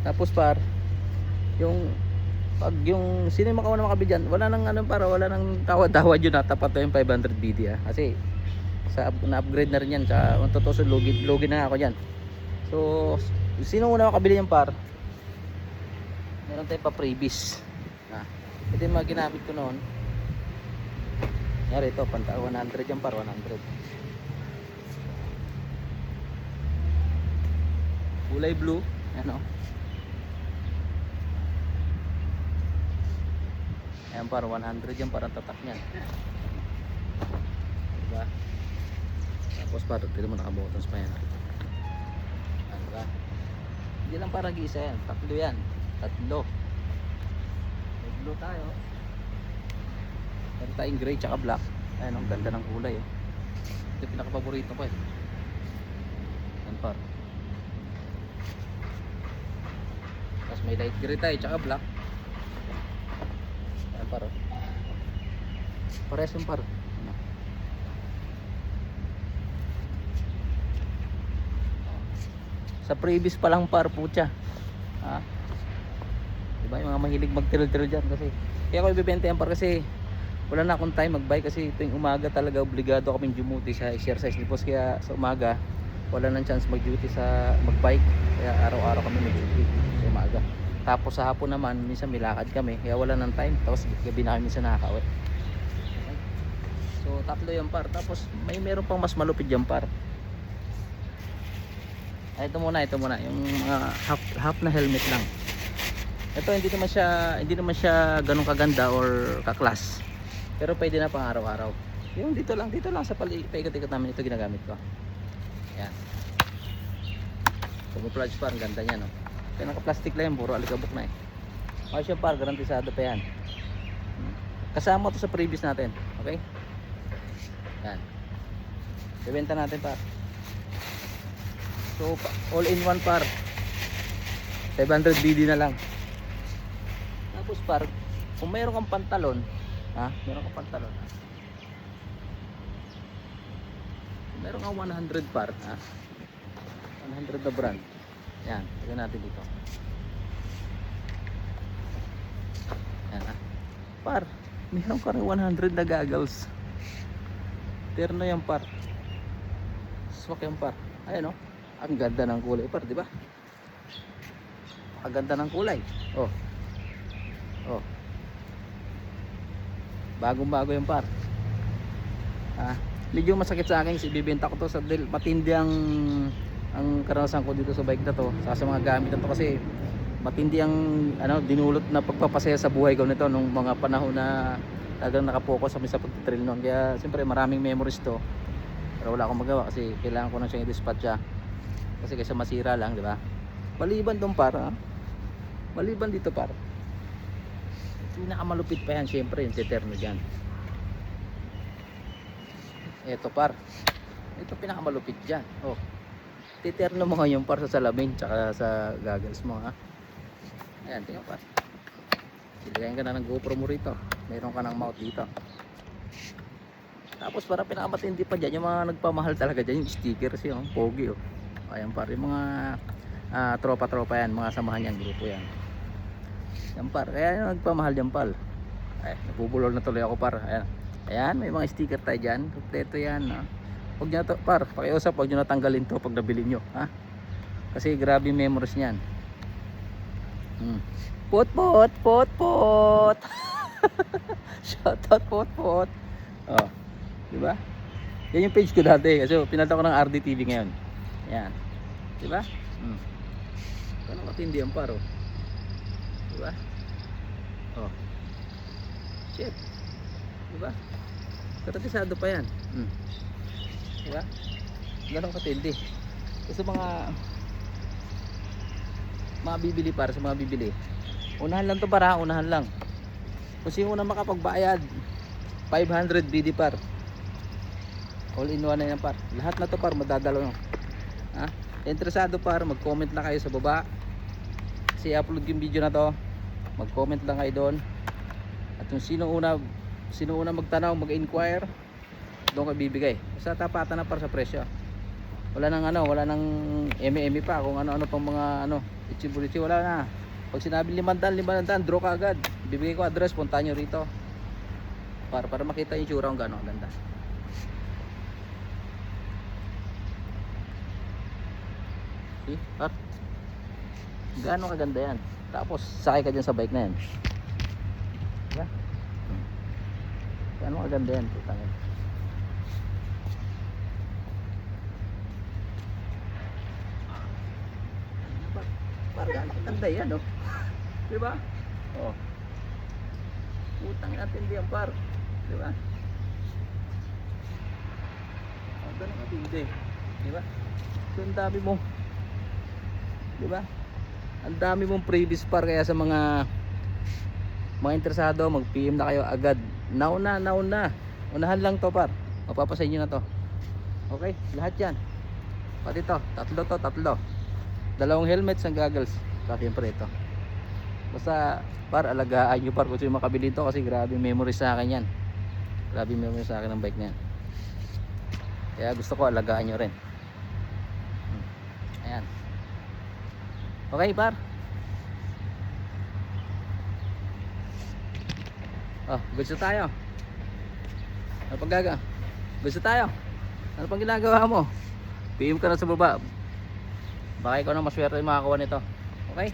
Tapos par, yung pag yung sino yung makauna makabili dyan, wala nang ano para, wala nang tawad-tawad yun, tapat to yung 500 BD kasi sa na-upgrade na rin yan, sa kung tutusin lugi na ako dyan. So sino una makabili yan par, meron tayong pa freebies. Ito yung mga ginamit ko noon. Yari ito, 100 yan par, 100. Kulay blue, ano. Ayan par, 100 yan parang tatak niyan. Diba? Tapos par, dito mo nakabuttons pa yan. Diba? Hindi lang para gisa yan, tatlo yan. Tatlo. May blue tayo. Meron tayong gray tsaka black. Ayan, ang ganda ng kulay. Ito yung pinaka-paborito ko eh. Ayan par. Tapos may light gray tayo tsaka black. Ayan par. Pares yung par. Sa previous pa lang par putya. Diba yung mga mahilig magtiril-tiril dyan kasi. Kaya ako ibibenta yan par kasi wala na akong time mag-bike kasi tuwing umaga talaga obligado kaming dumuty sa exercise nipos, kaya sa umaga wala nang chance mag-duty sa mag-bike, kaya araw-araw kami mag-duty sa umaga. Tapos sa hapon naman minsan may lakad kami kaya wala nang time, tapos gabi na kami minsan nakaka-uwi. Okay. So tatlo yan par, tapos meron pang mas malupit yan par. Ay, ito muna yung mga half na helmet lang. Ito hindi naman siya ganun kaganda or kaklas, pero pwede na pang araw-araw. Yung dito lang sa paikot-ikot namin, ito ginagamit ko. Yan. Camouflage par, ang ganda niya no. Kaya naka-plastic lang yan, puro alikabok na eh. Ayos yung par, garantisado pa yan. Kasama to sa previous natin, okay? Yan. Ibenta natin par. So all in one par, 500 BD na lang. Tapos par, kung mayroon kang pantalon, meron kang pantalon, meron kang 100 par, 100 na brand. Yan, tignan natin dito. Yan par, meron ka rin 100 na goggles. Terno yan par. Swak yan par. Ayan o, ang ganda ng kulay par, di ba? Ang ganda ng kulay. Oh. Bagong-bago yung par. Medyo masakit sa akin kasi ibibenta ko to sa matindi ang karanasan ko dito sa bike na to, sa mga gamit na to, kasi matindi ang dinulot na pagpapasaya sa buhay ko nito nung mga panahon na talagang nakapokus kami sa pagtitrail noon. Kaya siyempre maraming memories to, pero wala akong magawa kasi kailangan ko na siyang i-dispatch kasi kaysa masira lang, di ba? Maliban dong par, maliban dito par, pinakamalupit pa yan syempre yung Teterno dyan. Eto par, ito pinakamalupit dyan. Oh, Teterno mo ngayon par sa salamin tsaka sa goggles mo Ayan, tingnan par, silayan ka na ng GoPro mo rito, meron ka ng mount dito. Tapos para pinakamatindi pa dyan, yung mga nagpamahal talaga dyan, yung stickers yung pogi Ayan par, yung mga tropa-tropa yan, mga samahan yan, grupo yan. Yan par, kaya yung nagpamahal dyan pal. Ay, nabubulol na tuloy ako par. Ayan, may mga sticker tayo dyan, kompleto yan Huwag nyo na to par, pakiusap, huwag nyo natanggalin to pag nabili nyo kasi grabe yung memories nyan. Pot shoutout pot. Diba? Yan yung page ko dati kasi pinalta ko ng RDTV ngayon. Yan, diba? Ganun matindi yan par diba? Shit, diba? Garantisado pa yan. Diba? Ganun katindi. Kasi mga bibili para sa mga bibili, unahan lang to para, unahan lang. Kung sino na makapagbayad 500 BD par, all in one na yan par. Lahat na to par madadalo interesado par, mag-comment na kayo sa baba kasi upload yung video na to. Mag-comment lang kayo doon, at kung sino una magtanaw, mag-inquire, doon ka bibigay. Basta tapatan na par sa presyo. Wala nang ano, wala nang eme pa kung ano-ano pang mga ano, itsi-buritsi, wala na. Pag sinabi 500, draw ka agad. Bibigay ko address, punta nyo rito. Para makita yung tsura kung gaano ganda. See? Gaano kaganda yan. Tapos sakay ka dyan sa bike na yan. Diba? Gaano kaganda yan. Putang yan. Parang ganda yan, no? Diba? Oh. Putang natin diyan, par. Diba? Oh, ganun katindi. Diba? So, ang dami mo. Diba? Ang dami mong previous, par. Kaya sa mga interesado, mag-PM na kayo agad. Now na. Unahan lang to, par. Mapapasa inyo na to. Okay? Lahat yan. Pati to. Tatlo. 2 helmets and goggles. Kasi siyempre ito. Basta par, alagaan nyo par kung sino makabili ito kasi grabe memory sa akin yan. Grabe memory sa akin ng bike na yan. Kaya gusto ko alagaan nyo rin. Ayan. Okay par. Oh, goods na tayo. Ano pang gaga? Goods na tayo. Ano pang ginagawa mo? PM ka na sa baba. Baka ikaw na maswerte yung makakuha nito. Okay?